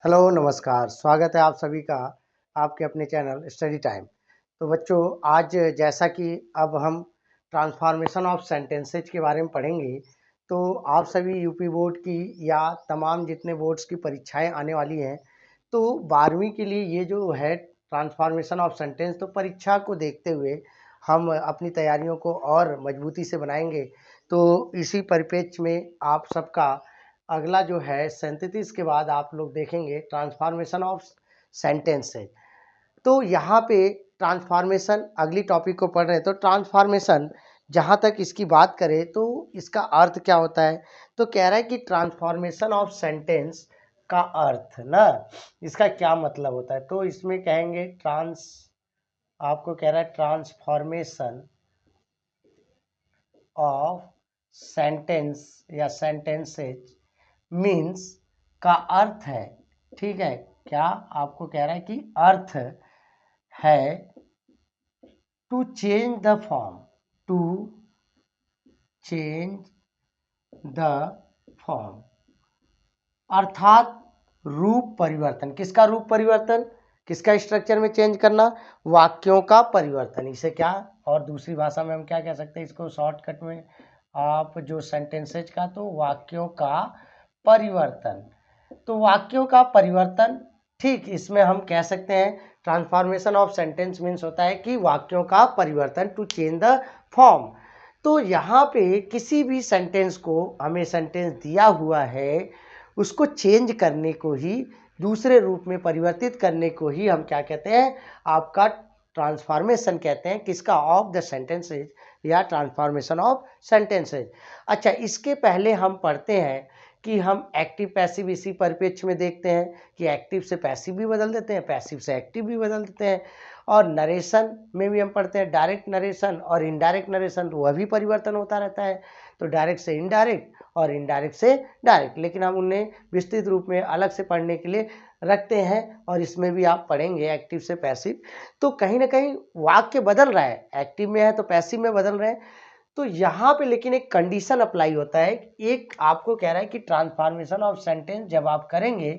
Hello नमस्कार, स्वागत है आप सभी का आपके अपने चैनल स्टडी टाइम। तो बच्चों, आज जैसा कि अब हम ट्रांसफॉर्मेशन ऑफ सेंटेंसेज के बारे में पढ़ेंगे। तो आप सभी यूपी बोर्ड की या तमाम जितने बोर्ड्स की परीक्षाएं आने वाली हैं, तो 12वीं के लिए ये जो है ट्रांसफॉर्मेशन ऑफ सेंटेंस, तो परीक्षा को देखते हुए हम अपनी तैयारियों को और मजबूती से बनाएंगे। तो इसी परिप्रेक्ष्य में आप सबका अगला जो है सिंथेसिस के बाद आप लोग देखेंगे ट्रांसफॉर्मेशन ऑफ सेंटेंसेज। तो यहाँ पे ट्रांसफॉर्मेशन अगली टॉपिक को पढ़ रहे हैं। तो ट्रांसफॉर्मेशन जहाँ तक इसकी बात करें तो इसका अर्थ क्या होता है। तो कह रहा है कि ट्रांसफॉर्मेशन ऑफ सेंटेंस का अर्थ ना, इसका क्या मतलब होता है। तो इसमें कहेंगे आपको कह रहा है ट्रांसफॉर्मेशन ऑफ सेंटेंस या सेंटेंसेज मीन्स का अर्थ है, ठीक है। क्या आपको कह रहा है कि अर्थ है to change the form, to change the form, अर्थात रूप परिवर्तन। किसका रूप परिवर्तन, किसका स्ट्रक्चर में चेंज करना, वाक्यों का परिवर्तन। इसे क्या और दूसरी भाषा में हम क्या कह सकते हैं, इसको शॉर्टकट में आप जो सेंटेंसेज का, तो वाक्यों का परिवर्तन। तो वाक्यों का परिवर्तन, ठीक, इसमें हम कह सकते हैं ट्रांसफॉर्मेशन ऑफ सेंटेंस मीन्स होता है कि वाक्यों का परिवर्तन, टू चेंज द फॉर्म। तो यहाँ पे किसी भी सेंटेंस को, हमें सेंटेंस दिया हुआ है, उसको चेंज करने को ही, दूसरे रूप में परिवर्तित करने को ही हम क्या कहते हैं, आपका ट्रांसफॉर्मेशन कहते हैं। किसका, ऑफ द सेंटेंसेज या ट्रांसफॉर्मेशन ऑफ सेंटेंसेज। अच्छा, इसके पहले हम पढ़ते हैं कि हम एक्टिव पैसिव इसी परिप्रेक्ष्य में देखते हैं कि एक्टिव से पैसिव भी बदल देते हैं, पैसिव से एक्टिव भी बदल देते हैं। और नरेशन में भी हम पढ़ते हैं डायरेक्ट नरेशन और इनडायरेक्ट नरेशन, तो वह भी परिवर्तन होता रहता है। तो डायरेक्ट से इनडायरेक्ट और इनडायरेक्ट से डायरेक्ट, लेकिन हम उन्हें विस्तृत रूप में अलग से पढ़ने के लिए रखते हैं और इसमें भी आप पढ़ेंगे एक्टिव से पैसिव। तो कहीं ना कहीं वाक्य बदल रहा है, एक्टिव में है तो पैसिव में बदल रहे हैं। तो यहाँ पे लेकिन एक कंडीशन अप्लाई होता है। एक आपको कह रहा है कि ट्रांसफॉर्मेशन ऑफ सेंटेंस जब आप करेंगे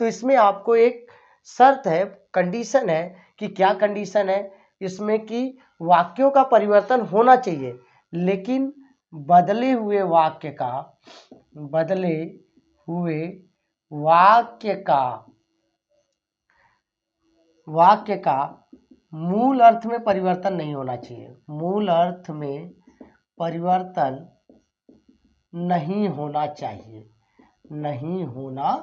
तो इसमें आपको एक शर्त है, कंडीशन है। कि क्या कंडीशन है इसमें, कि वाक्यों का परिवर्तन होना चाहिए, लेकिन बदले हुए वाक्य का, बदले हुए वाक्य का, वाक्य का मूल अर्थ में परिवर्तन नहीं होना चाहिए, मूल अर्थ में परिवर्तन नहीं होना चाहिए, नहीं होना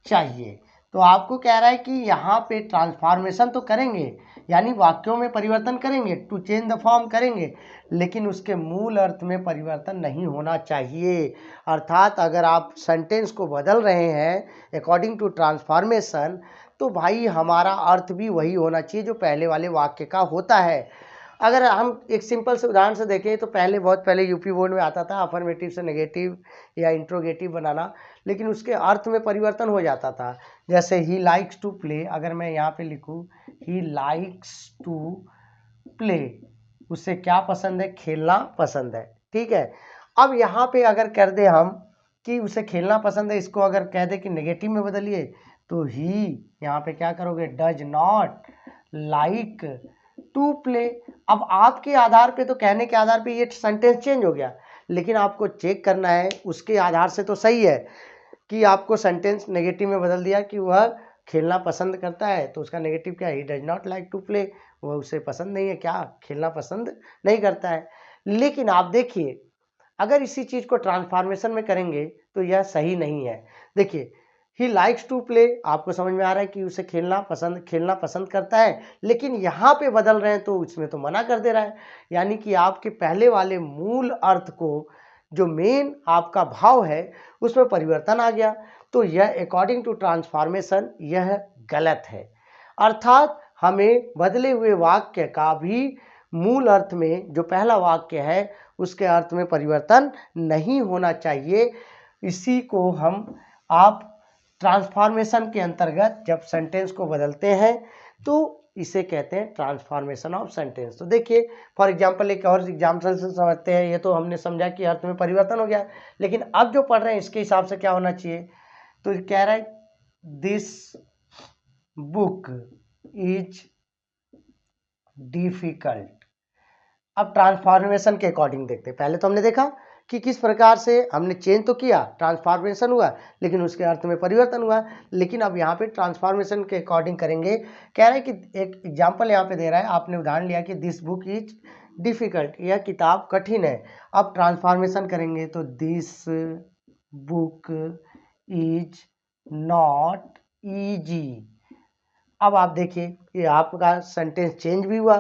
चाहिए। तो आपको कह रहा है कि यहाँ पे ट्रांसफॉर्मेशन तो करेंगे, यानी वाक्यों में परिवर्तन करेंगे, टू चेंज द फॉर्म करेंगे, लेकिन उसके मूल अर्थ में परिवर्तन नहीं होना चाहिए। अर्थात अगर आप सेंटेंस को बदल रहे हैं अकॉर्डिंग टू ट्रांसफॉर्मेशन, तो भाई हमारा अर्थ भी वही होना चाहिए जो पहले वाले वाक्य का होता है। अगर हम एक सिंपल से उदाहरण से देखें तो पहले, बहुत पहले यूपी बोर्ड में आता था अफर्मेटिव से नेगेटिव या इंट्रोगेटिव बनाना, लेकिन उसके अर्थ में परिवर्तन हो जाता था। जैसे ही लाइक्स टू प्ले, अगर मैं यहाँ पे लिखूँ ही लाइक्स टू प्ले, उसे क्या पसंद है, खेलना पसंद है, ठीक है। अब यहाँ पे अगर कर दे हम कि उसे खेलना पसंद है, इसको अगर कह दे कि नेगेटिव में बदलिए, तो ही यहाँ पे क्या करोगे, does not like to play. अब आपके आधार पे, तो कहने के आधार पे ये सेंटेंस चेंज हो गया, लेकिन आपको चेक करना है उसके आधार से तो सही है कि आपको सेंटेंस नेगेटिव में बदल दिया कि वह खेलना पसंद करता है, तो उसका नेगेटिव क्या है, he does not like to play, वह उसे पसंद नहीं है, क्या, खेलना पसंद नहीं करता है। लेकिन आप देखिए, अगर इसी चीज को ट्रांसफॉर्मेशन में करेंगे तो यह सही नहीं है। देखिए, ही लाइक्स टू प्ले, आपको समझ में आ रहा है कि उसे खेलना पसंद करता है, लेकिन यहाँ पे बदल रहे हैं तो उसमें तो मना कर दे रहा है। यानी कि आपके पहले वाले मूल अर्थ को, जो मेन आपका भाव है, उसमें परिवर्तन आ गया। तो यह अकॉर्डिंग टू ट्रांसफॉर्मेशन यह गलत है। अर्थात हमें बदले हुए वाक्य का भी मूल अर्थ में, जो पहला वाक्य है उसके अर्थ में परिवर्तन नहीं होना चाहिए। इसी को आप ट्रांसफॉर्मेशन के अंतर्गत जब सेंटेंस को बदलते हैं तो इसे कहते हैं ट्रांसफॉर्मेशन ऑफ सेंटेंस। तो देखिए, फॉर एग्जांपल एक और एग्जांपल से समझते हैं। ये तो हमने समझा कि अर्थ में परिवर्तन हो गया, लेकिन अब जो पढ़ रहे हैं इसके हिसाब से क्या होना चाहिए। तो कह रहा है दिस बुक इज डिफिकल्ट। अब ट्रांसफॉर्मेशन के अकॉर्डिंग देखते हैं। पहले तो हमने देखा कि किस प्रकार से हमने चेंज तो किया, ट्रांसफॉर्मेशन हुआ, लेकिन उसके अर्थ में परिवर्तन हुआ। लेकिन अब यहाँ पे ट्रांसफॉर्मेशन के अकॉर्डिंग करेंगे। कह रहा है कि एक एग्जांपल यहाँ पे दे रहा है, आपने उदाहरण लिया कि दिस बुक इज डिफिकल्ट, यह किताब कठिन है। अब ट्रांसफॉर्मेशन करेंगे तो this book is not easy. अब आप देखिए ये आपका सेंटेंस चेंज भी हुआ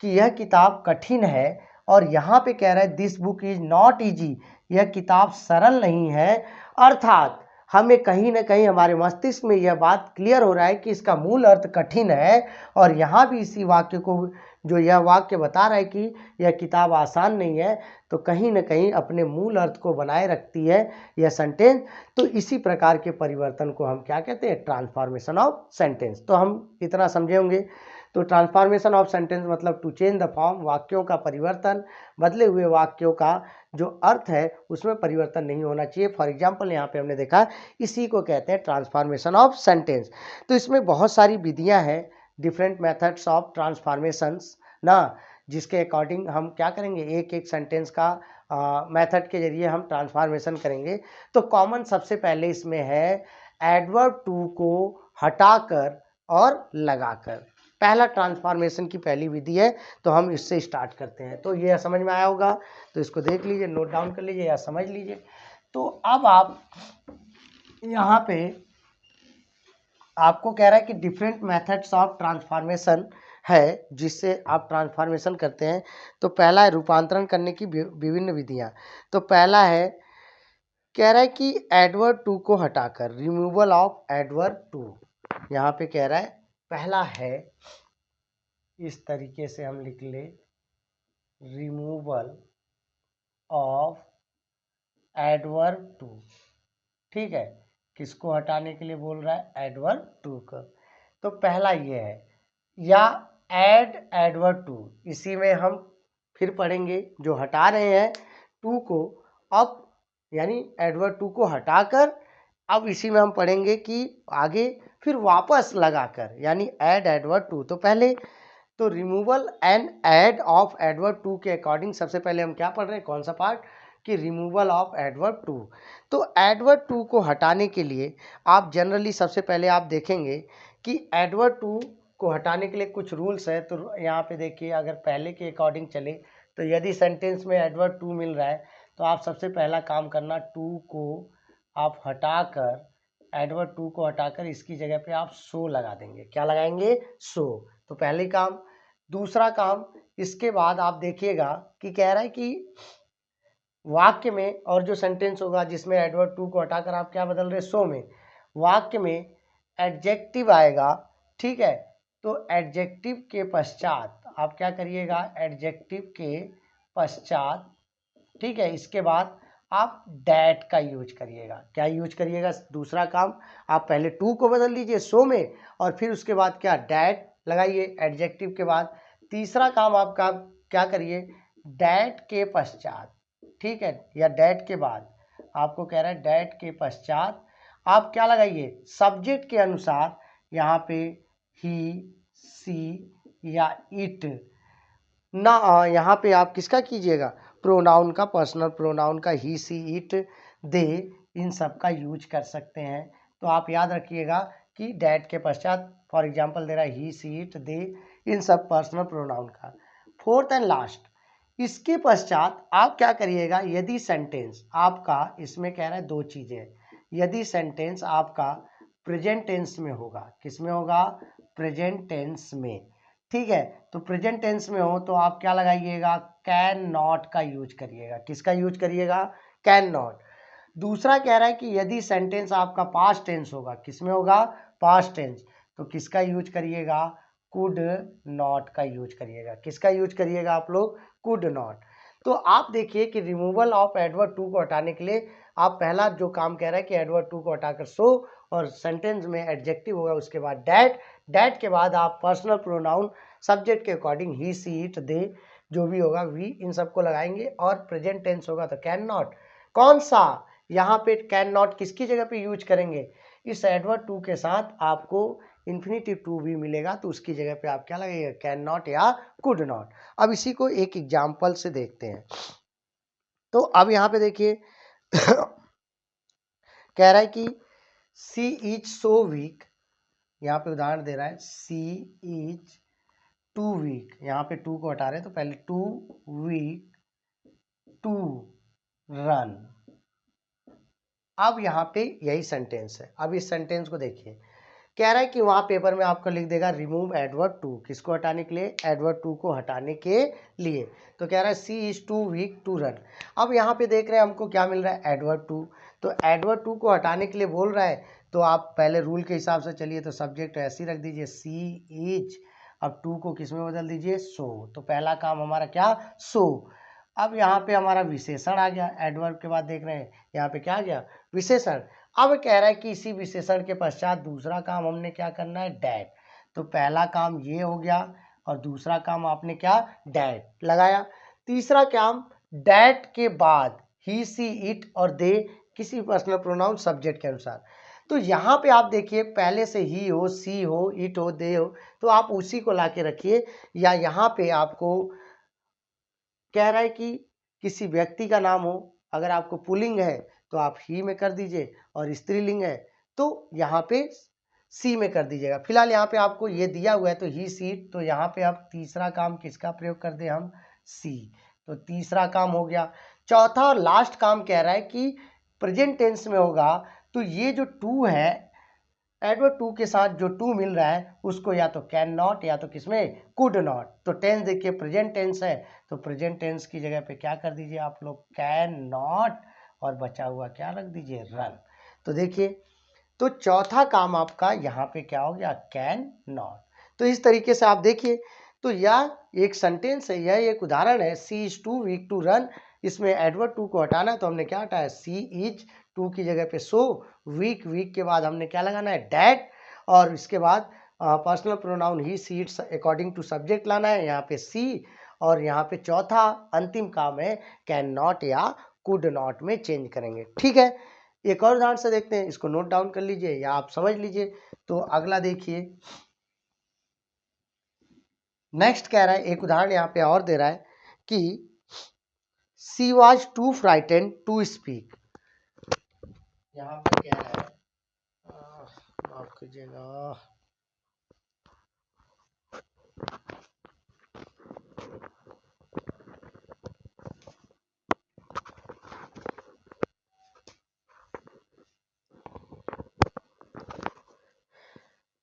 कि यह किताब कठिन है, और यहाँ पे कह रहा है this book is not easy, यह किताब सरल नहीं है। अर्थात हमें कहीं ना कहीं हमारे मस्तिष्क में यह बात क्लियर हो रहा है कि इसका मूल अर्थ कठिन है, और यहाँ भी इसी वाक्य को, जो यह वाक्य बता रहा है कि यह किताब आसान नहीं है, तो कहीं ना कहीं अपने मूल अर्थ को बनाए रखती है यह सेंटेंस। तो इसी प्रकार के परिवर्तन को हम क्या कहते हैं, ट्रांसफॉर्मेशन ऑफ सेंटेंस। तो हम इतना समझे होंगे। तो ट्रांसफॉर्मेशन ऑफ सेंटेंस मतलब टू चेंज द फॉर्म, वाक्यों का परिवर्तन, बदले हुए वाक्यों का जो अर्थ है उसमें परिवर्तन नहीं होना चाहिए। फॉर एग्जांपल यहाँ पे हमने देखा, इसी को कहते हैं ट्रांसफॉर्मेशन ऑफ सेंटेंस। तो इसमें बहुत सारी विधियाँ हैं, डिफरेंट मेथड्स ऑफ ट्रांसफॉर्मेशंस ना, जिसके अकॉर्डिंग हम क्या करेंगे, एक एक सेंटेंस का मेथड के जरिए हम ट्रांसफॉर्मेशन करेंगे। तो कॉमन सबसे पहले इसमें है एडवर्ब टू को हटाकर और लगाकर। पहला ट्रांसफॉर्मेशन की पहली विधि है, तो हम इससे स्टार्ट करते हैं। तो ये समझ में आया होगा, तो इसको देख लीजिए, नोट डाउन कर लीजिए या समझ लीजिए। तो अब आप यहाँ पे आपको कह रहा है कि डिफरेंट मेथड्स ऑफ ट्रांसफॉर्मेशन है जिससे आप ट्रांसफॉर्मेशन करते हैं। तो पहला है रूपांतरण करने की विभिन्न विधियाँ। तो पहला है, कह रहा है कि एडवर्ब टू को हटाकर, रिमूवल ऑफ एडवर्ब टू। यहाँ पे कह रहा है पहला है, इस तरीके से हम लिख ले, रिमूवल ऑफ एडवर्ब टू। ठीक है, किसको हटाने के लिए बोल रहा है, एडवर्ब टू को। तो पहला ये है, या एड एडवर्ब टू, इसी में हम फिर पढ़ेंगे जो हटा रहे हैं टू को, अब यानी एडवर्ब टू को हटाकर अब इसी में हम पढ़ेंगे कि आगे फिर वापस लगाकर, यानी एड एडवर्ब टू। तो पहले तो removal and add of adverb too के अकॉर्डिंग सबसे पहले हम क्या पढ़ रहे हैं, कौन सा पार्ट, कि रिमूवल ऑफ एडवर्ब टू। तो एडवर्ब टू को हटाने के लिए आप जनरली सबसे पहले आप देखेंगे कि एडवर्ब टू को हटाने के लिए कुछ रूल्स है। तो यहाँ पे देखिए, अगर पहले के अकॉर्डिंग चले तो यदि सेंटेंस में एडवर्ब टू मिल रहा है तो आप सबसे पहला काम करना, टू को आप हटाकर, एडवर्ब टू को हटाकर इसकी जगह पे आप सो लगा देंगे। क्या लगाएंगे, सो। तो पहले काम। दूसरा काम, इसके बाद आप देखिएगा कि कह रहा है कि वाक्य में और जो सेंटेंस होगा जिसमें एडवर्ब टू को हटाकर आप क्या बदल रहे, सो में, वाक्य में एडजेक्टिव आएगा। ठीक है, तो एडजेक्टिव के पश्चात आप क्या करिएगा, एडजेक्टिव के पश्चात, ठीक है, इसके बाद आप डैट का यूज करिएगा। क्या यूज करिएगा, दूसरा काम, आप पहले टू को बदल लीजिए सो में, और फिर उसके बाद क्या, डैट लगाइए एडजेक्टिव के बाद। तीसरा काम आपका क्या करिए, डैट के पश्चात, ठीक है, या डैट के बाद, आपको कह रहा है डैट के पश्चात आप क्या लगाइए, सब्जेक्ट के अनुसार, यहाँ पे ही, सी या इट ना, यहाँ पे आप किसका कीजिएगा, प्रोनाउन का, पर्सनल प्रोनाउन का, ही, सी, इट, दे, इन सब का यूज कर सकते हैं। तो आप याद रखिएगा कि डैट के पश्चात, फॉर एग्जांपल दे रहा है ही, सी, इट, दे, इन सब पर्सनल प्रोनाउन का। फोर्थ एंड लास्ट, इसके पश्चात आप क्या करिएगा, यदि सेंटेंस आपका, इसमें कह रहा है दो चीजें, यदि सेंटेंस आपका प्रेजेंट टेंस में होगा, किस में होगा, प्रेजेंट टेंस में, ठीक है, तो प्रेजेंट टेंस में हो तो आप क्या लगाइएगा, कैन नॉट का यूज करिएगा। किसका यूज करिएगा, कैन नॉट। दूसरा कह रहा है कि यदि सेंटेंस आपका पास्ट टेंस होगा, किसमें होगा, पास्ट टेंस, तो किसका यूज करिएगा, कुड नॉट का यूज करिएगा। किसका यूज करिएगा आप लोग, कुड नॉट। तो आप देखिए कि रिमूवल ऑफ एडवर्ब टू को हटाने के लिए आप पहला जो काम कह रहा है कि एडवर्ब टू को हटाकर सो, और सेंटेंस में एडजेक्टिव होगा, उसके बाद डैट, डैट के बाद आप पर्सनल प्रोनाउन सब्जेक्ट के अकॉर्डिंग ही, सी, इट, दे, जो भी होगा, वी, इन सबको लगाएंगे, और प्रेजेंट टेंस होगा तो कैन नॉट। कौन सा, यहाँ पे कैन नॉट किसकी जगह पे यूज करेंगे, इस एडवर्ब टू के साथ आपको इन्फिनेटिव टू भी मिलेगा, तो उसकी जगह पे आप क्या लगेगा, कैन नॉट या कुड नॉट। अब इसी को एक एग्जाम्पल से देखते हैं। तो अब यहाँ पे देखिए कह रहा है कि सी इज सो वीक, यहाँ पे उदाहरण दे रहा है सी इज टू वीक, यहाँ पे टू को हटा रहे हैं तो पहले टू वीक टू रन। अब यहाँ पे यही सेंटेंस है। अब इस सेंटेंस को देखिए, कह रहा है कि वहाँ पेपर में आपको लिख देगा रिमूव एडवर्ब टू, किसको हटाने के लिए, एडवर्ब टू को हटाने के लिए। तो कह रहा है she is too weak to run. अब यहाँ पे देख रहे हैं हमको क्या मिल रहा है, एडवर्ब टू। तो एडवर्ब टू को हटाने के लिए बोल रहा है, तो आप पहले रूल के हिसाब से चलिए, तो सब्जेक्ट ऐसे ही रख दीजिए सी इज, अब टू को किस में बदल दीजिए, सो। तो पहला काम हमारा क्या, सो। अब यहाँ पे हमारा विशेषण आ गया, एडवर्ब के बाद देख रहे हैं यहाँ पे क्या आ गया, विशेषण। अब कह रहा है कि इसी विशेषण के पश्चात दूसरा काम हमने क्या करना है, डैट। तो पहला काम ये हो गया और दूसरा काम आपने क्या, डैट लगाया। तीसरा काम डैट के बाद ही सी इट और दे किसी पर्सनल प्रोनाउन सब्जेक्ट के अनुसार। तो यहाँ पे आप देखिए पहले से ही हो, सी हो, इट हो, दे हो, तो आप उसी को ला के रखिए। या यहाँ पे आपको कह रहा है कि किसी व्यक्ति का नाम हो, अगर आपको पुल्लिंग है तो आप ही में कर दीजिए, और स्त्रीलिंग है तो यहाँ पे सी में कर दीजिएगा। फिलहाल यहाँ पे आपको ये दिया हुआ है तो ही सी, तो यहाँ पे आप तीसरा काम किसका प्रयोग कर दें हम, सी। तो तीसरा काम हो गया। चौथा और लास्ट काम कह रहा है कि प्रेजेंट टेंस में होगा, तो ये जो टू है, एडवर्ब टू के साथ जो टू मिल रहा है उसको या तो कैन नॉट या तो किसमें, कुड नॉट। तो टेंस देखिए प्रेजेंट टेंस है, तो प्रेजेंट टेंस की जगह पे क्या कर दीजिए आप लोग, कैन नॉट, और बचा हुआ क्या रख दीजिए, रन। तो देखिए, तो चौथा काम आपका यहाँ पे क्या हो गया, कैन नॉट। तो इस तरीके से आप देखिए, तो यह एक सेंटेंस है, यह एक उदाहरण है, she is too weak to run. इसमें एडवर्ब टू को हटाना है तो हमने क्या हटाया, सी इज, टू की जगह पे सो, वीक, वीक के बाद हमने क्या लगाना है, डैट, और इसके बाद personal pronoun he see its according to subject लाना है, यहाँ पे सी, और यहाँ पे चौथा अंतिम काम है कैन नॉट या कुड नॉट में चेंज करेंगे। ठीक है, एक और उदाहरण से देखते हैं, इसको नोट डाउन कर लीजिए या आप समझ लीजिए। तो अगला देखिए, नेक्स्ट कह रहा है, एक उदाहरण यहाँ पे और दे रहा है कि she was too frightened to speak. यहाँ पे कह रहा है, माफ कीजिएगा,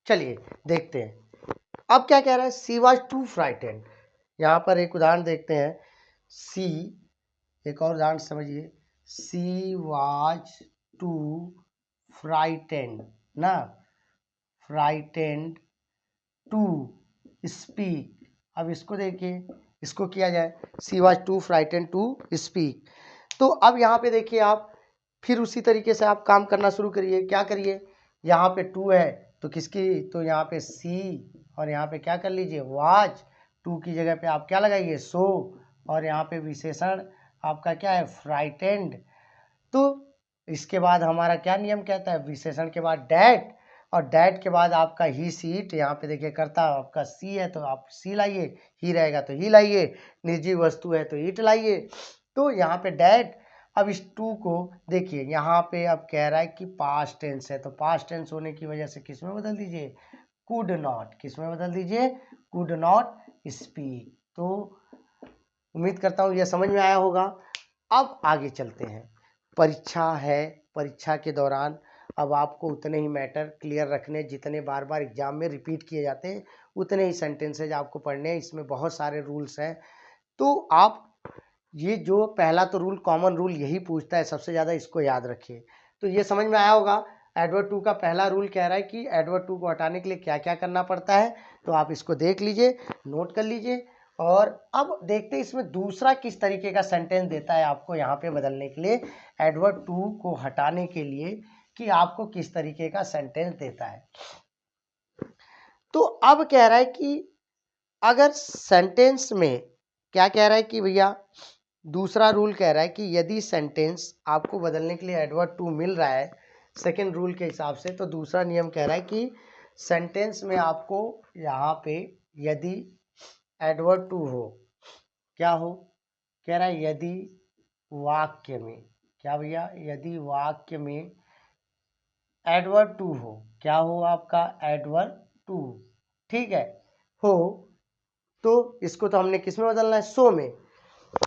चलिए देखते हैं। अब क्या कह रहा है, सी वॉज टू फ्राइटेंड। यहाँ पर एक उदाहरण देखते हैं, सी, एक और उदाहरण समझिए, सी वॉज टू फ्राइटेंड ना, फ्राइटेंड टू स्पीक। अब इसको देखिए, इसको किया जाए, she was too frightened to speak. तो अब यहाँ पे देखिए आप फिर उसी तरीके से आप काम करना शुरू करिए। क्या करिए, यहाँ पे टू है तो किसकी, तो यहाँ पे सी, और यहाँ पे क्या कर लीजिए, वाज, टू की जगह पे आप क्या लगाइए, सो, और यहाँ पे विशेषण आपका क्या है, फ्राइटेंड। तो इसके बाद हमारा क्या नियम कहता है, विशेषण के बाद डैट, और डैट के बाद आपका ही सीट, यहाँ पे देखिए करता आपका सी है तो आप सी लाइए, ही रहेगा तो ही लाइए, निर्जीव वस्तु है तो ईट लाइए। तो यहाँ पे डैट। अब इस टू को देखिए, यहाँ पे अब कह रहा है कि पास्ट टेंस है, तो पास्ट टेंस होने की वजह से किस में बदल दीजिए, कुड नॉट, किस में बदल दीजिए, कुड नॉट स्पीक। तो उम्मीद करता हूँ यह समझ में आया होगा। अब आगे चलते हैं, परीक्षा है, परीक्षा के दौरान अब आपको उतने ही मैटर क्लियर रखने, जितने बार बार एग्जाम में रिपीट किए जाते हैं उतने ही सेंटेंसेज आपको पढ़ने हैं। इसमें बहुत सारे रूल्स हैं, तो आप ये जो पहला तो रूल, कॉमन रूल यही पूछता है सबसे ज़्यादा, इसको याद रखिए। तो ये समझ में आया होगा। एडवर्ब टू का पहला रूल कह रहा है कि एडवर्ब टू को हटाने के लिए क्या क्या करना पड़ता है, तो आप इसको देख लीजिए, नोट कर लीजिए। और अब देखते हैं इसमें दूसरा किस तरीके का सेंटेंस देता है आपको यहाँ पे बदलने के लिए, एडवर्ब टू को हटाने के लिए, कि आपको किस तरीके का सेंटेंस देता है। तो अब कह रहा है कि अगर सेंटेंस में क्या कह रहा है कि भैया, दूसरा रूल कह रहा है कि यदि सेंटेंस आपको बदलने के लिए एडवर्ब टू मिल रहा है, सेकेंड रूल के हिसाब से। तो दूसरा नियम कह रहा है कि सेंटेंस में आपको यहाँ पे यदि एडवर्ब टू हो, क्या हो, कह रहा है यदि वाक्य में, क्या भैया, यदि वाक्य में एडवर्ब टू हो, क्या हो आपका एडवर्ब टू, ठीक है, हो, तो इसको तो हमने किस में बदलना है, सो में।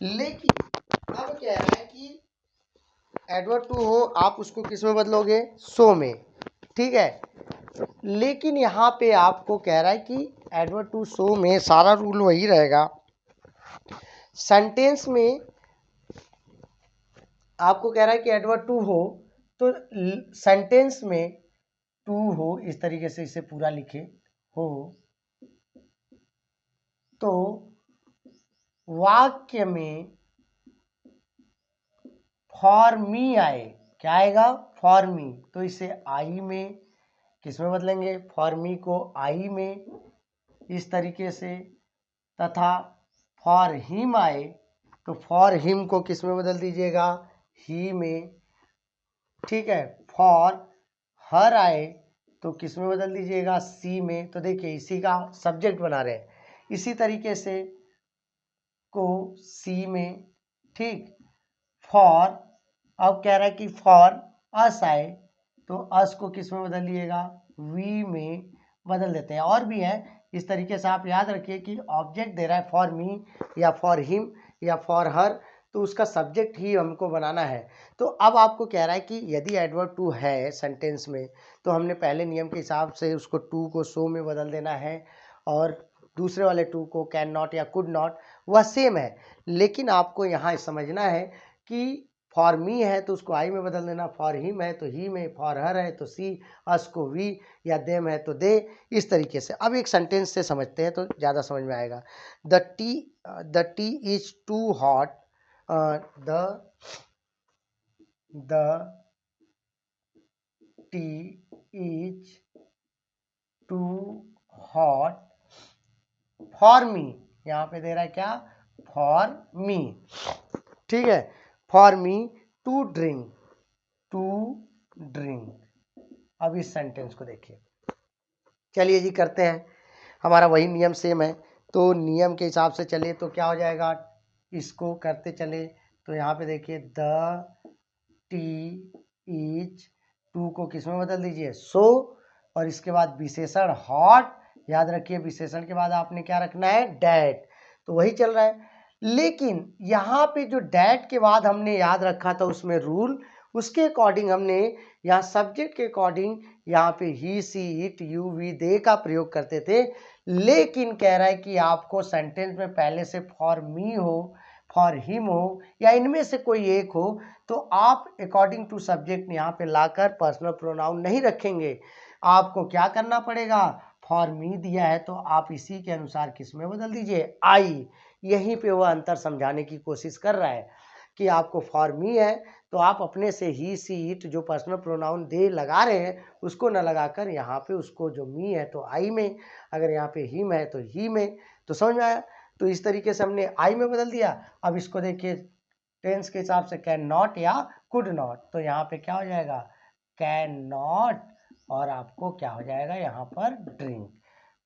लेकिन अब कह रहा है कि एडवर्ब टू हो, आप उसको किस में बदलोगे, सो में, ठीक है। लेकिन यहाँ पे आपको कह रहा है कि एडवर्ब टू सो में सारा रूल वही रहेगा। सेंटेंस में आपको कह रहा है कि एडवर्ब टू हो, तो सेंटेंस में टू हो, इस तरीके से इसे पूरा लिखे, हो, तो वाक्य में फॉर मी आए, क्या आएगा, फॉर मी, तो इसे आई में किस में बदलेंगे, फॉर मी को आई में, इस तरीके से, तथा फॉर हिम आए तो फॉर हिम को किस में बदल दीजिएगा, ही में, ठीक है। फॉर हर आए तो किस में बदल दीजिएगा, सी में। तो देखिए इसी का सब्जेक्ट बना रहे हैं, इसी तरीके से को सी में, ठीक। फॉर, अब कह रहा है कि फॉर अस आए तो अस को किस में बदल दिएगा, वी में बदल देते हैं। और भी है, इस तरीके से आप याद रखिए कि ऑब्जेक्ट दे रहा है फॉर मी या फॉर हिम या फॉर हर, तो उसका सब्जेक्ट ही हमको बनाना है। तो अब आपको कह रहा है कि यदि एडवर्ब टू है सेंटेंस में, तो हमने पहले नियम के हिसाब से उसको टू को सो में बदल देना है, और दूसरे वाले टू को कैन नॉट या कुड नॉट, वह सेम है। लेकिन आपको यहाँ समझना है कि फॉर मी है तो उसको आई में बदल देना, फॉर हिम है तो ही में, फॉर हर है तो सी, अस को वी, या देम है तो दे, इस तरीके से। अब एक सेंटेंस से समझते हैं तो ज़्यादा समझ में आएगा। The tea is too hot, the tea is too hot for me, यहाँ पे दे रहा है क्या, फॉर मी, ठीक है, for me to drink, to drink. अब इस सेंटेंस को देखिए, चलिए जी करते हैं, हमारा वही नियम सेम है, तो नियम के हिसाब से चले तो क्या हो जाएगा, इसको करते चले तो यहाँ पे देखिए द टी इज, टू को किस में बदल दीजिए, सो, और इसके बाद विशेषण हॉट, याद रखिए विशेषण के बाद आपने क्या रखना है, डैट, तो वही चल रहा है। लेकिन यहाँ पे जो डैट के बाद हमने याद रखा था उसमें रूल, उसके अकॉर्डिंग हमने यहाँ सब्जेक्ट के अकॉर्डिंग यहाँ पे ही, सी, इट, यू, वी, दे का प्रयोग करते थे। लेकिन कह रहा है कि आपको सेंटेंस में पहले से फॉर मी हो, फॉर हिम हो, या इनमें से कोई एक हो, तो आप अकॉर्डिंग टू सब्जेक्ट यहाँ पे लाकर पर्सनल प्रोनाउन नहीं रखेंगे। आपको क्या करना पड़ेगा, फॉर मी दिया है तो आप इसी के अनुसार किस में बदल दीजिए, आई। यहीं पे वह अंतर समझाने की कोशिश कर रहा है कि आपको फॉर मी है तो आप अपने से ही, सी, इट जो पर्सनल प्रोनाउन दे लगा रहे हैं उसको न लगाकर यहाँ पे उसको जो मी है तो आई में, अगर यहाँ पे हिम है तो ही में, तो समझ में आया। तो इस तरीके से हमने आई में बदल दिया। अब इसको देखिए टेंस के हिसाब से कैन नॉट या कुड नॉट, तो यहाँ पे क्या हो जाएगा, कैन नॉट, और आपको क्या हो जाएगा यहाँ पर ड्रिंक।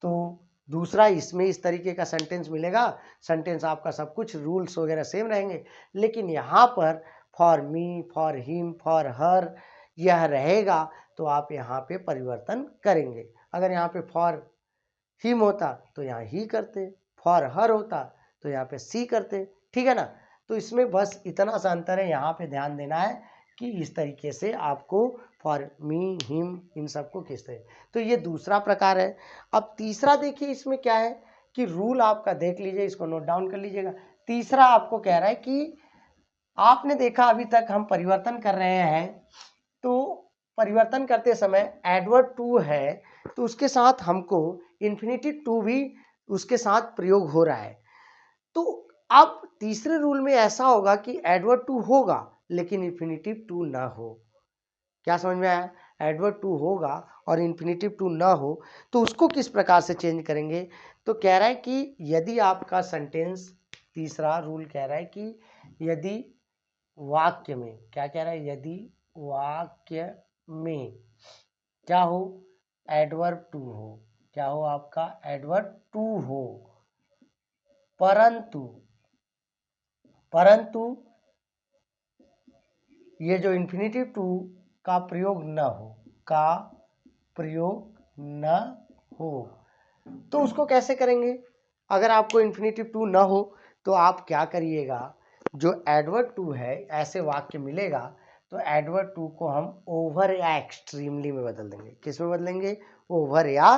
तो दूसरा इसमें इस तरीके का सेंटेंस मिलेगा, सेंटेंस आपका सब कुछ रूल्स वगैरह सेम रहेंगे, लेकिन यहाँ पर for me, for him, for her यह रहेगा, तो आप यहाँ पे परिवर्तन करेंगे। अगर यहाँ पे फॉर हिम होता तो यहाँ ही करते, फॉर हर होता तो यहाँ पे सी करते, ठीक है ना। तो इसमें बस इतना सा अंतर है, यहाँ पे ध्यान देना है कि इस तरीके से आपको फॉर मी, हिम, इन सबको किस तरह, तो ये दूसरा प्रकार है। अब तीसरा देखिए इसमें क्या है कि रूल आपका देख लीजिए, इसको नोट डाउन कर लीजिएगा। तीसरा आपको कह रहा है कि आपने देखा अभी तक हम परिवर्तन कर रहे हैं, तो परिवर्तन करते समय एडवर्ब टू है तो उसके साथ हमको इन्फिनिटिव टू भी उसके साथ प्रयोग हो रहा है। तो अब तीसरे रूल में ऐसा होगा कि एडवर्ब टू होगा लेकिन इन्फिनिटिव टू ना हो। क्या समझ में आया, एडवर्ब टू होगा और इन्फिनिटिव टू ना हो, तो उसको किस प्रकार से चेंज करेंगे। तो कह रहा है कि यदि आपका सेंटेंस, तीसरा रूल कह रहा है कि यदि वाक्य में, क्या कह रहा है, यदि वाक्य में क्या हो, एडवर्ब टू हो, क्या हो आपका, एडवर्ब टू हो, परंतु ये जो इन्फिनेटिव टू का प्रयोग न हो, का प्रयोग न हो, तो उसको कैसे करेंगे। अगर आपको इन्फिनेटिव टू न हो तो आप क्या करिएगा, जो एडवर्ब टू है, ऐसे वाक्य मिलेगा तो एडवर्ब टू को हम ओवर या एक्सट्रीमली में बदल देंगे। किस में बदलेंगे, ओवर या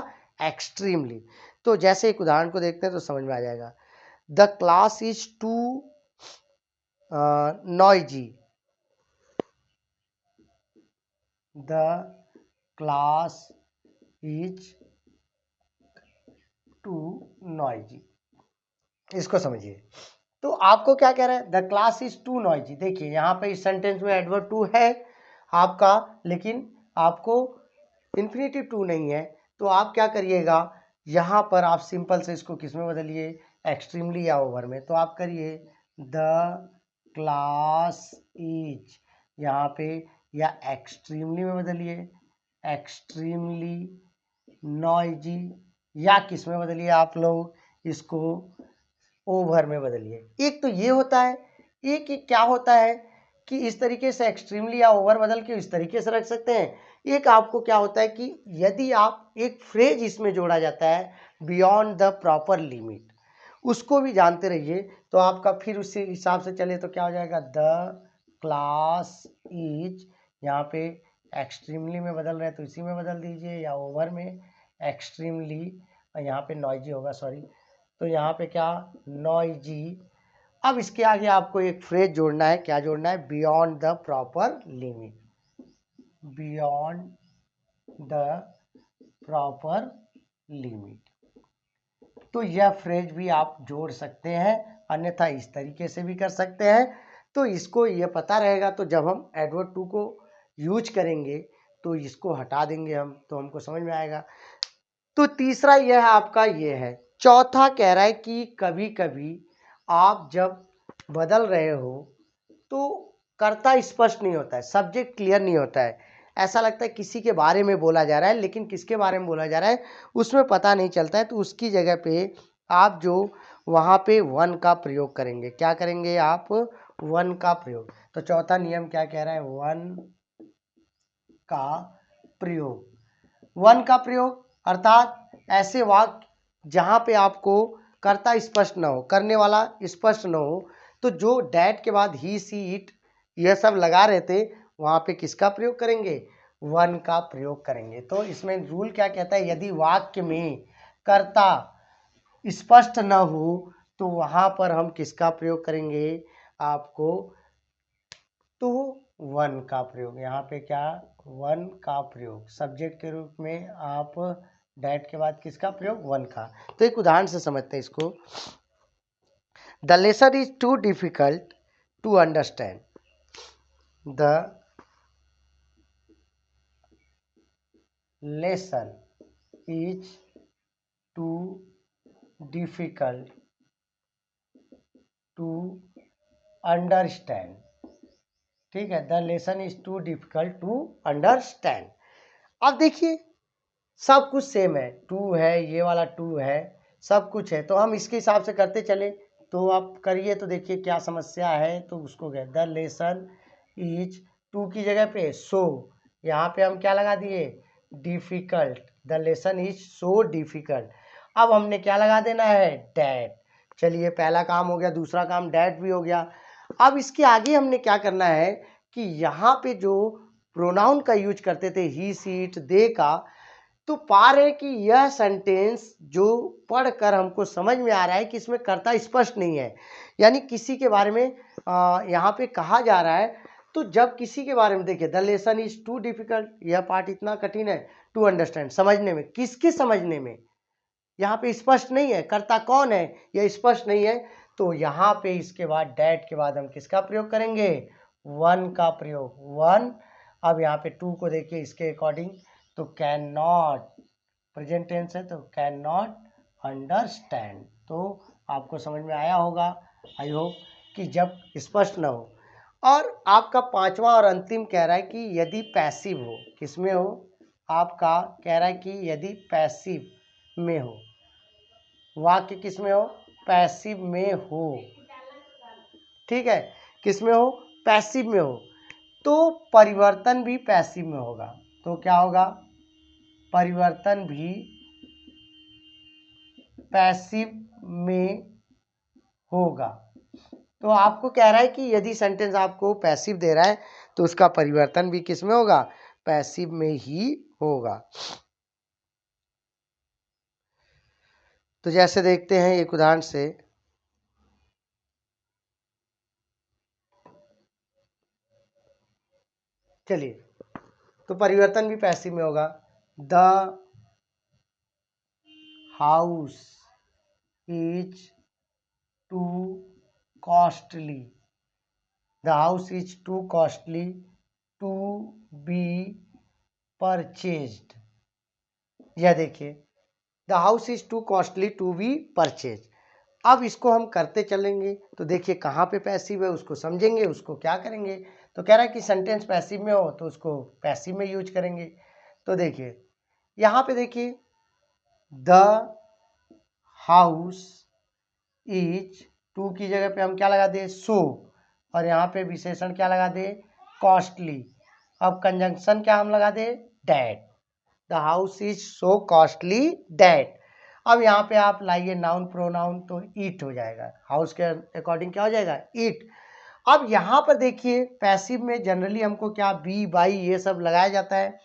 एक्सट्रीमली। तो जैसे एक उदाहरण को देखते हैं तो समझ में आ जाएगा। The class is too noisy, the class is too noisy, इसको समझिए। तो आपको क्या कह रहा है, the class is too noisy. देखिए यहाँ पे इस सेंटेंस में एडवर्ब टू है आपका, लेकिन आपको इन्फिनेटिव टू नहीं है, तो आप क्या करिएगा, यहाँ पर आप सिंपल से इसको किस में बदलिए, एक्सट्रीमली या ओवर में। तो आप करिए द क्लास इज, यहाँ पे या एक्सट्रीमली में बदलिए, एक्सट्रीमली नॉइजी, या किस में बदलिए आप लोग, इसको ओवर में बदलिए। एक तो ये होता है, एक क्या होता है कि इस तरीके से एक्सट्रीमली या ओवर बदल के इस तरीके से रख सकते हैं। एक आपको क्या होता है कि यदि आप एक फ्रेज इसमें जोड़ा जाता है, बियॉन्ड द प्रॉपर लिमिट, उसको भी जानते रहिए। तो आपका फिर उसी हिसाब से चले तो क्या हो जाएगा, द क्लास इज, यहाँ पे एक्सट्रीमली में बदल रहे हैं तो इसी में बदल दीजिए, या ओवर में एक्सट्रीमली, यहाँ पे नॉइजी होगा, सॉरी, तो यहाँ पे क्या, नॉइजी। अब इसके आगे आपको एक फ्रेज जोड़ना है, क्या जोड़ना है, beyond the proper limit, beyond the proper limit. तो यह फ्रेज भी आप जोड़ सकते हैं, अन्यथा इस तरीके से भी कर सकते हैं। तो इसको ये पता रहेगा, तो जब हम एडवर्ब टू को यूज करेंगे तो इसको हटा देंगे हम, तो हमको समझ में आएगा। तो तीसरा यह आपका ये है। चौथा कह रहा है कि कभी कभी आप जब बदल रहे हो तो कर्ता स्पष्ट नहीं होता है, सब्जेक्ट क्लियर नहीं होता है, ऐसा लगता है किसी के बारे में बोला जा रहा है, लेकिन किसके बारे में बोला जा रहा है उसमें पता नहीं चलता है। तो उसकी जगह पे आप जो वहाँ पे वन का प्रयोग करेंगे, क्या करेंगे आप, वन का प्रयोग। तो चौथा नियम क्या कह रहा है, वन का प्रयोग, वन का प्रयोग अर्थात ऐसे वाक्य जहाँ पे आपको कर्ता स्पष्ट न हो, करने वाला स्पष्ट न हो, तो जो डैट के बाद ही सी इट यह सब लगा रहे थे, वहाँ पे किसका प्रयोग करेंगे, वन का प्रयोग करेंगे। तो इसमें रूल क्या कहता है, यदि वाक्य में कर्ता स्पष्ट न हो तो वहाँ पर हम किसका प्रयोग करेंगे, आपको तो वन का प्रयोग। यहाँ पे क्या, वन का प्रयोग, सब्जेक्ट के रूप में आप डैट के बाद किसका प्रयोग, वन का। तो एक उदाहरण से समझते हैं इसको। The lesson is too difficult to understand, the lesson is too difficult to understand, ठीक है, the lesson is too difficult to understand. अब देखिए सब कुछ सेम है, टू है, ये वाला टू है, सब कुछ है, तो हम इसके हिसाब से करते चले। तो आप करिए तो देखिए क्या समस्या है, तो उसको गए द लेसन इज, टू की जगह पे सो, यहाँ पे हम क्या लगा दिए, difficult, the lesson is so difficult. अब हमने क्या लगा देना है, डैट। चलिए पहला काम हो गया, दूसरा काम डैट भी हो गया। अब इसके आगे हमने क्या करना है कि यहाँ पे जो प्रोनाउन का यूज करते थे ही सी इट दे का, तो पा रहे कि यह सेंटेंस जो पढ़कर हमको समझ में आ रहा है कि इसमें कर्ता स्पष्ट नहीं है, यानी किसी के बारे में यहाँ पे कहा जा रहा है। तो जब किसी के बारे में देखिए, the lesson is too difficult, यह पार्ट इतना कठिन है, टू अंडरस्टैंड, समझने में, किसके समझने में, यहाँ पे स्पष्ट नहीं है, कर्ता कौन है यह स्पष्ट नहीं है। तो यहाँ पे इसके बाद डैट के बाद हम किसका प्रयोग करेंगे, वन का प्रयोग, वन। अब यहाँ पे टू को देखिए इसके अकॉर्डिंग, तो कैन नॉट, प्रेजेंट टेंस है तो कैन नॉट अंडरस्टैंड। तो आपको समझ में आया होगा, आई होप, कि जब स्पष्ट ना हो। और आपका पांचवा और अंतिम कह रहा है कि यदि पैसिव हो, किसमें हो, आपका कह रहा है कि यदि पैसिव में हो, वाक्य किसमें हो, पैसिव में हो, ठीक है, किसमें हो, पैसिव में हो, तो परिवर्तन भी पैसिव में होगा। तो क्या होगा, परिवर्तन भी पैसिव में होगा। तो आपको कह रहा है कि यदि सेंटेंस आपको पैसिव दे रहा है तो उसका परिवर्तन भी किस में होगा, पैसिव में ही होगा। तो जैसे देखते हैं एक उदाहरण से, चलिए, तो परिवर्तन भी पैसिव में होगा। The house is too costly, the house is too costly to be purchased. यह देखिए, the house is too costly to be purchase. अब इसको हम करते चलेंगे तो देखिए कहाँ पे पैसिव है उसको समझेंगे, उसको क्या करेंगे। तो कह रहा है कि सेंटेंस पैसिव में हो तो उसको पैसिव में यूज करेंगे। तो देखिए यहाँ पे देखिए, द हाउस इज, टू की जगह पे हम क्या लगा दे, सो, और यहाँ पे विशेषण क्या लगा दे, कॉस्टली। अब कंजंक्शन क्या हम लगा दे, that. The house is so costly that. अब यहाँ पे आप लाइए नाउन प्रोनाउन, तो ईट हो जाएगा, हाउस के अकॉर्डिंग क्या हो जाएगा, ईट। अब यहाँ पर देखिए पैसिव में जनरली हमको क्या बी बाई ये सब लगाया जाता है,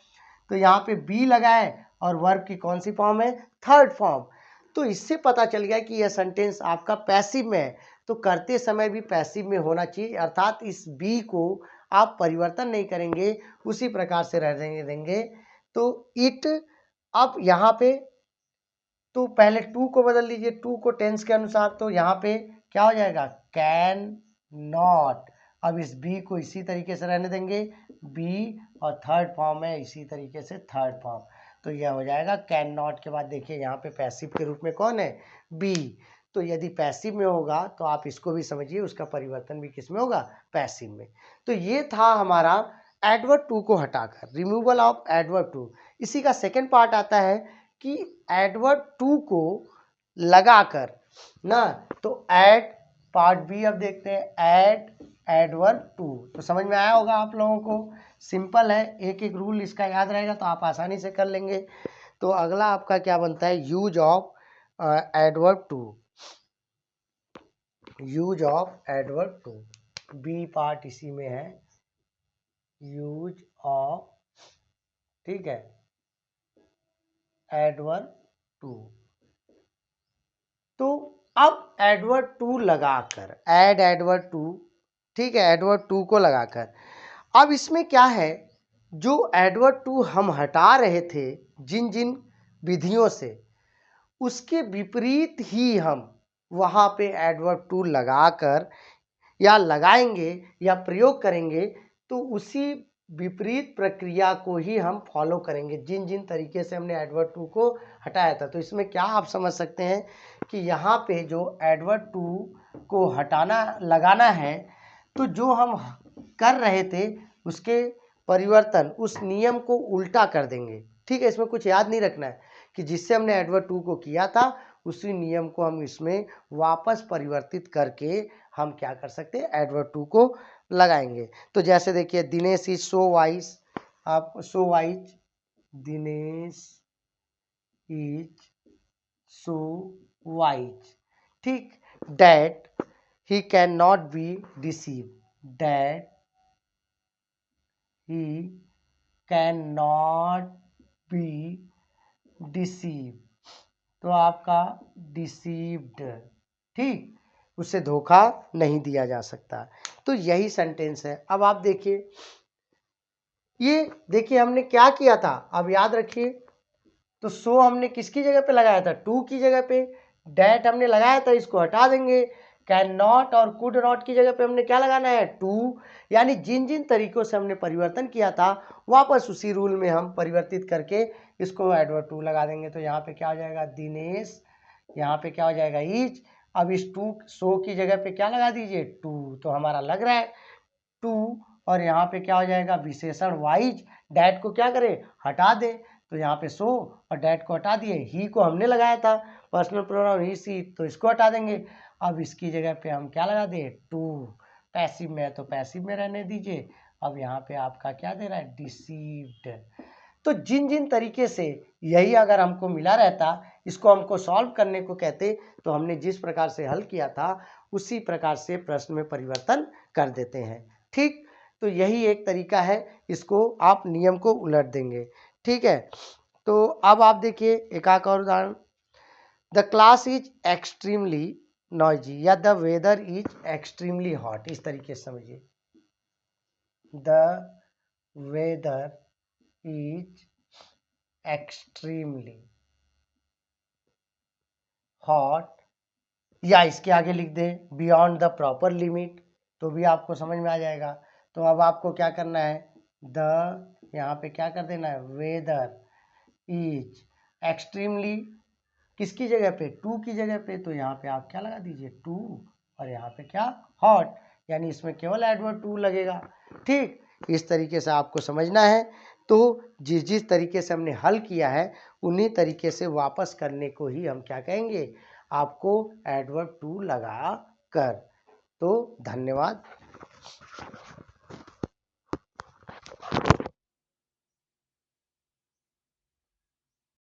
तो यहाँ पे बी लगा है और वर्ब की कौन सी फॉर्म है, थर्ड फॉर्म। तो इससे पता चल गया कि यह सेंटेंस आपका पैसिव में है, तो करते समय भी पैसिव में होना चाहिए, अर्थात इस बी को आप परिवर्तन नहीं करेंगे, उसी प्रकार से रह देंगे। तो इट, अब यहाँ पे तो पहले टू को बदल लीजिए, टू को टेंस के अनुसार, तो यहाँ पे क्या हो जाएगा, कैन नॉट। अब इस बी को इसी तरीके से रहने देंगे, बी और थर्ड फॉर्म है इसी तरीके से थर्ड फॉर्म, तो यह हो जाएगा कैन नॉट। के बाद देखिए यहाँ पे पैसिव के रूप में कौन है, बी। तो यदि पैसिव में होगा तो आप इसको भी समझिए, उसका परिवर्तन भी किस में होगा, पैसिव में। तो ये था हमारा एडवर्ब टू को हटाकर, रिमूवल ऑफ एडवर्ब टू। इसी का सेकेंड पार्ट आता है कि एडवर्ब टू को लगाकर ना, तो ऐड पार्ट बी अब देखते हैं, ऐड एडवर्ब टू। तो समझ में आया होगा आप लोगों को, सिंपल है, एक एक रूल इसका याद रहेगा तो आप आसानी से कर लेंगे। तो अगला आपका क्या बनता है, use of adverb too, use of adverb too, B part इसी में है, यूज ऑफ, ठीक है, एडवर्ब टू। तो अब एडवर्ब टू लगाकर, ऐड एडवर्ब टू, ठीक है, एडवर्ब टू को लगाकर, अब इसमें क्या है, जो एडवर्ब टू हम हटा रहे थे जिन जिन विधियों से, उसके विपरीत ही हम वहाँ पे एडवर्ब टू लगाकर या लगाएंगे या प्रयोग करेंगे, तो उसी विपरीत प्रक्रिया को ही हम फॉलो करेंगे जिन जिन तरीके से हमने एडवर्ब टू को हटाया था। तो इसमें क्या आप समझ सकते हैं कि यहाँ पे जो एडवर्ब टू को हटाना लगाना है, तो जो हम कर रहे थे उसके परिवर्तन, उस नियम को उल्टा कर देंगे, ठीक है। इसमें कुछ याद नहीं रखना है कि जिससे हमने एडवर्ब टू को किया था उसी नियम को हम इसमें वापस परिवर्तित करके हम क्या कर सकते हैं, एडवर्ब टू को लगाएंगे। तो जैसे देखिए, दिनेश इज सो वाइज, आप so wise, Dinesh is so wise, ठीक, that he can not be deceive, that he can not be deceive, तो आपका डिसीव्ड, ठीक, उससे धोखा नहीं दिया जा सकता। तो यही सेंटेंस है। अब आप देखिए, ये देखिए हमने क्या किया था, अब याद रखिए, तो सो हमने किसकी जगह पे लगाया था, टू की जगह पे, डैट हमने लगाया था, इसको हटा देंगे, कैन नॉट और कुड नॉट की जगह पे हमने क्या लगाना है, टू। यानी जिन जिन तरीकों से हमने परिवर्तन किया था वापस उसी रूल में हम परिवर्तित करके इसको एडवर्ब टू लगा देंगे। तो यहाँ पे क्या हो जाएगा, दिनेश, यहाँ पे क्या हो जाएगा, इज। अब इस टू, सो की जगह पे क्या लगा दीजिए, टू, तो हमारा लग रहा है टू, और यहाँ पे क्या हो जाएगा, विशेषण वाइज डैट को क्या करें, हटा दे। तो यहाँ पे सो और डैट को हटा दिए, ही को हमने लगाया था पर्सनल प्रोनाउन ही सी, तो इसको हटा देंगे। अब इसकी जगह पे हम क्या लगा दें, टू। पैसिव में है तो पैसिव में रहने दीजिए। अब यहाँ पे आपका क्या दे रहा है, डिसीव्ड। तो जिन जिन तरीके से यही अगर हमको मिला रहता, इसको हमको सॉल्व करने को कहते, तो हमने जिस प्रकार से हल किया था उसी प्रकार से प्रश्न में परिवर्तन कर देते हैं। ठीक, तो यही एक तरीका है, इसको आप नियम को उलट देंगे। ठीक है, तो अब आप देखिए एक और उदाहरण, the class is extremely noisy या the weather is extremely hot, इस तरीके से समझिए, the weather is extremely hot, या इसके आगे लिख दें बियॉन्ड द प्रॉपर लिमिट, तो भी आपको समझ में आ जाएगा। तो अब आपको क्या करना है, द यहाँ पे क्या कर देना है, वेदर इज एक्सट्रीमली, किसकी जगह पे, टू की जगह पे, तो यहाँ पे आप क्या लगा दीजिए, टू, और यहाँ पे क्या, हॉट, यानी इसमें केवल एडवर्ब टू लगेगा। ठीक, इस तरीके से आपको समझना है। तो जिस जिस तरीके से हमने हल किया है उन्हीं तरीके से वापस करने को ही हम क्या कहेंगे, आपको एडवर्ब टू लगा कर। तो धन्यवाद।